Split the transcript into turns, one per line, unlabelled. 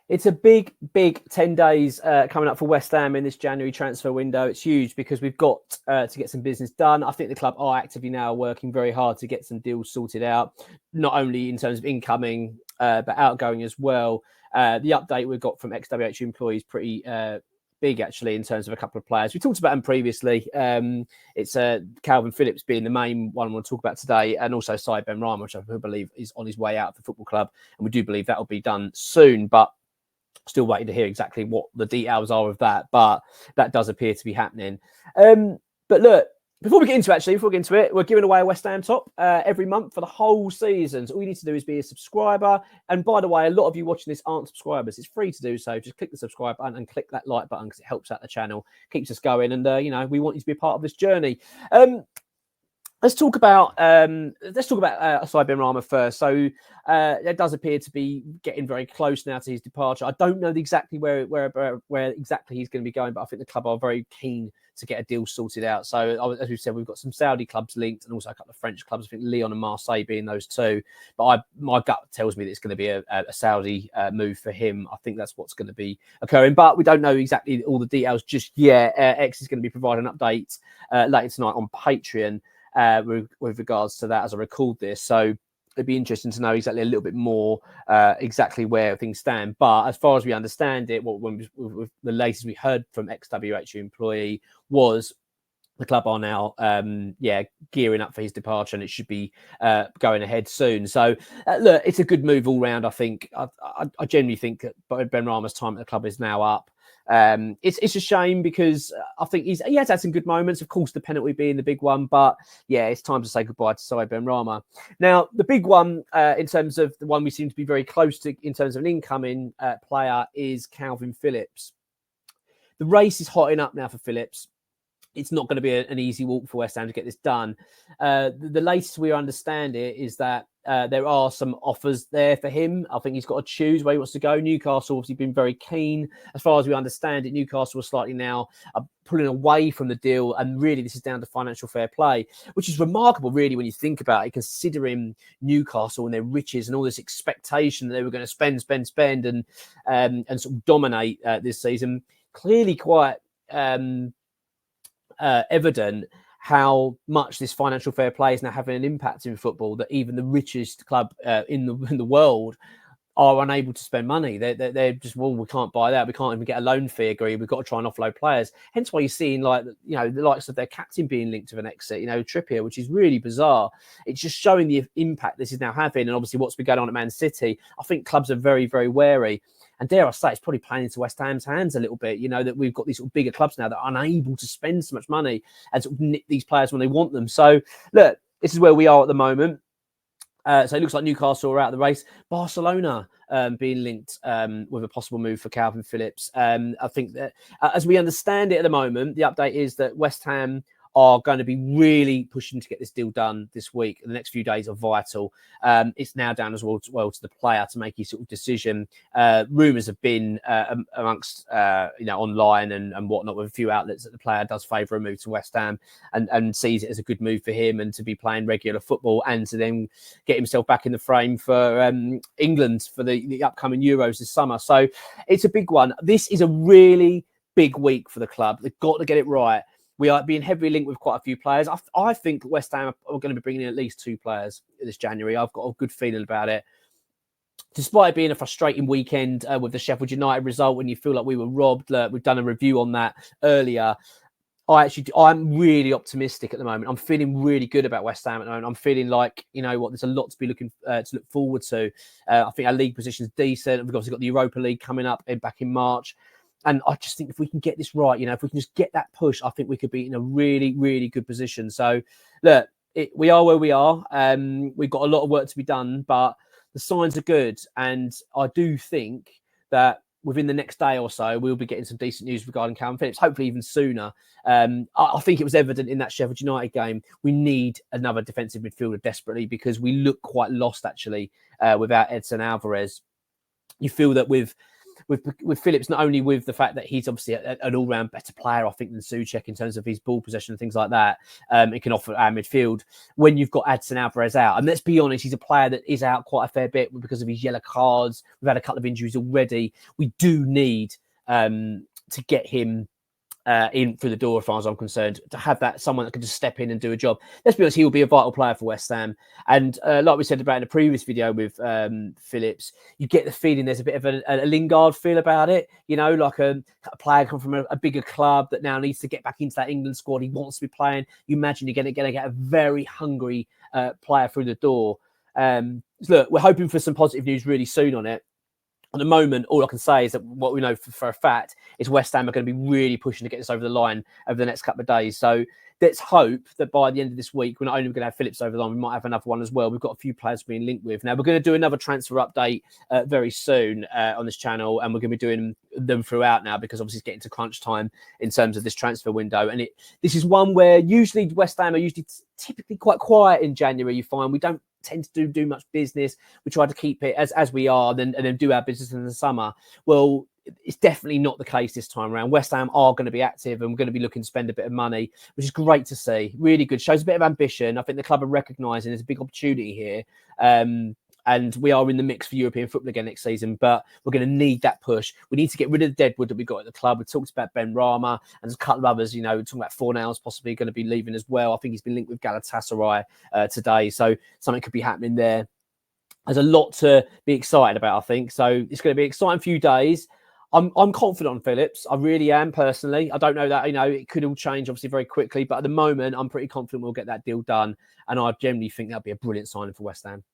It's a big 10 days coming up for West Ham in this January transfer window. It's huge because we've got to get some business done. I think the club are actively now working very hard to get some deals sorted out, not only in terms of incoming, but outgoing as well. The update we've got from XWH employees pretty big, actually, in terms of a couple of players. We talked about them previously. It's Kalvin Phillips being the main one I want to talk about today, and also Said Benrahma, which I believe is on his way out of the football club. And we do believe that will be done soon, but still waiting to hear exactly what the details are of that, but that does appear to be happening. But look, before we get into it, we're giving away a West Ham top every month for the whole season. So all you need to do is be a subscriber. And by the way, a lot of you watching this aren't subscribers. It's free to do so. Just click the subscribe button and click that like button because it helps out the channel, keeps us going. And, we want you to be a part of this journey. Let's talk about Said Benrahma first. So it does appear to be getting very close now to his departure. I don't know exactly where exactly he's going to be going, but I think the club are very keen to get a deal sorted out. So as we've said, we've got some Saudi clubs linked and also a couple of French clubs. I think Lyon and Marseille being those two. But my gut tells me that it's going to be a Saudi move for him. I think that's what's going to be occurring. But we don't know exactly all the details just yet. X is going to be providing an update later tonight on Patreon. With regards to that as I record this. So it'd be interesting to know exactly a little bit more exactly where things stand. But as far as we understand it, the latest we heard from XWH employee was the club are now gearing up for his departure, and it should be going ahead soon. So look, it's a good move all round. I think I genuinely think that Benrahma's time at the club is now up. It's a shame because I think he has had some good moments. Of course, the penalty being the big one, but yeah, it's time to say goodbye to Said Benrahma. Now, the big one in terms of the one we seem to be very close to in terms of an incoming player is Kalvin Phillips. The race is hotting up now for Phillips. It's not going to be an easy walk for West Ham to get this done. The latest we understand it is that there are some offers there for him. I think he's got to choose where he wants to go. Newcastle obviously been very keen. As far as we understand it, Newcastle are slightly now pulling away from the deal. And really, this is down to financial fair play, which is remarkable, really, when you think about it, considering Newcastle and their riches and all this expectation that they were going to spend and sort of dominate this season. Clearly quite evident how much this financial fair play is now having an impact in football, that even the richest club in the world are unable to spend money. They're just, well, we can't buy that. We can't even get a loan fee agreed. We've got to try and offload players. Hence why you're seeing the likes of their captain being linked to an exit, Trippier, which is really bizarre. It's just showing the impact this is now having. And obviously what's been going on at Man City, I think clubs are very, very wary. And dare I say, it's probably playing into West Ham's hands a little bit, that we've got these sort of bigger clubs now that are unable to spend so much money and sort of nip these players when they want them. So, look, this is where we are at the moment. So it looks like Newcastle are out of the race. Barcelona being linked with a possible move for Kalvin Phillips. I think that as we understand it at the moment, the update is that West Ham are going to be really pushing to get this deal done this week. The next few days are vital. It's now down as well to the player to make his sort of decision. Rumours have been amongst online and whatnot with a few outlets that the player does favour a move to West Ham and sees it as a good move for him and to be playing regular football and to then get himself back in the frame for England for the upcoming Euros this summer. So it's a big one. This is a really big week for the club. They've got to get it right. We are being heavily linked with quite a few players. I think West Ham are going to be bringing in at least 2 players this January. I've got a good feeling about it. Despite it being a frustrating weekend with the Sheffield United result, when you feel like we were robbed, we've done a review on that earlier. I'm really optimistic at the moment. I'm feeling really good about West Ham at the moment. I'm feeling like, there's a lot to be looking to look forward to. I think our league position is decent. We've obviously got the Europa League coming up back in March. And I just think if we can get this right, if we can just get that push, I think we could be in a really, really good position. So, look, we are where we are. We've got a lot of work to be done, but the signs are good. And I do think that within the next day or so, we'll be getting some decent news regarding Kalvin Phillips, hopefully even sooner. I think it was evident in that Sheffield United game. We need another defensive midfielder desperately because we look quite lost, actually, without Edson Alvarez. You feel that with with Phillips, not only with the fact that he's obviously an all-round better player, I think, than Souček in terms of his ball possession and things like that. It can offer our midfield when you've got Adson Alvarez out. And let's be honest, he's a player that is out quite a fair bit because of his yellow cards. We've had a couple of injuries already. We do need to get him in through the door, as far as I'm concerned, to have that someone that can just step in and do a job. Let's be honest, he will be a vital player for West Ham. And like we said about in the previous video with Phillips, you get the feeling there's a bit of a Lingard feel about it. You know, like a player come from a bigger club that now needs to get back into that England squad. He wants to be playing. You imagine you're going to get a very hungry player through the door. Look, we're hoping for some positive news really soon on it. At the moment, all I can say is that what we know for a fact is West Ham are going to be really pushing to get this over the line over the next couple of days. So let's hope that by the end of this week, we're not only going to have Phillips over the line, we might have another one as well. We've got a few players being linked with. Now, we're going to do another transfer update very soon on this channel, and we're going to be doing them throughout now because obviously it's getting to crunch time in terms of this transfer window. And this is one where usually West Ham are typically quite quiet in January, you find. We don't tend to do much business. We try to keep it as we are and then do our business in the summer. Well, it's definitely not the case this time around. West Ham are going to be active and we're going to be looking to spend a bit of money, which is great to see. Really good. Shows a bit of ambition. I think the club are recognising there's a big opportunity here. And we are in the mix for European football again next season, but we're going to need that push. We need to get rid of the deadwood that we've got at the club. We talked about Benrahma and there's a couple of others, you know, talking about Fornals possibly going to be leaving as well. I think he's been linked with Galatasaray today. So something could be happening there. There's a lot to be excited about, I think. So it's going to be an exciting few days. I'm confident on Phillips. I really am personally. I don't know that, you know, it could all change obviously very quickly, but at the moment, I'm pretty confident we'll get that deal done. And I generally think that'll be a brilliant signing for West Ham.